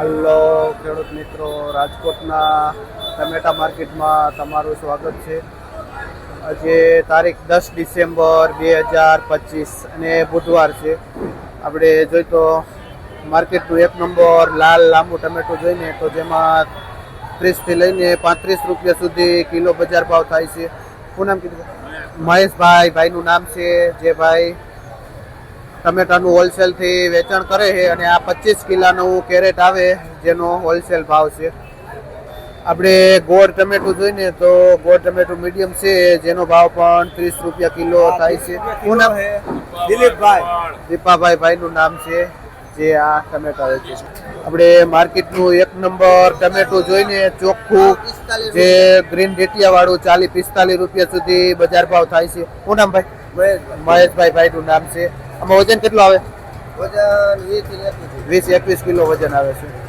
Hello ખેડૂત મિત્રો, રાજકોટના ટમેટા માર્કેટમાં તમારું સ્વાગત છે. આજે તારીખ 10 ડિસેમ્બર 2025 અને બુધવાર છે. આપણે જોઈ તો માર્કેટનું એક નંબર લાલ લાંબુ ટમેટું જોઈને તો જેમાં 30થી લઈને 35 રૂપિયા સુધી કિલો બજાર ભાવ થાય છે. શું નામ કીધું? મહેશભાઈ. ભાઈનું નામ છે જે ભાઈ ટમેટાનું હોલસેલથી વેચાણ કરે છે અને આ 25 કિલોનું કેરેટ આવે જેનો હોલસેલ ભાવ છે. આપણે ગોળ ટમેટું જોઈને તો ગોળ ટમેટું મીડિયમ છે જેનો ભાવ પણ 30 રૂપિયા કિલો થાય છે. શું નામ? દિલીપભાઈ. દીપાભાઈ ભાઈનું નામ છે જે આ ટમેટા વેચે છે. આપણે માર્કેટનું એક નંબર ટમેટું જોઈને ચોખ્ખું જે ગ્રીન ડેટિયા વાળું 40-45 રૂપિયા સુધી બજાર ભાવ થાય છે. શું નામ ભાઈ? મહેશભાઈ ભાઈનું નામ છે. આમાં વજન કેટલું આવે? વજન 20-21 20-21 કિલો વજન આવે છે.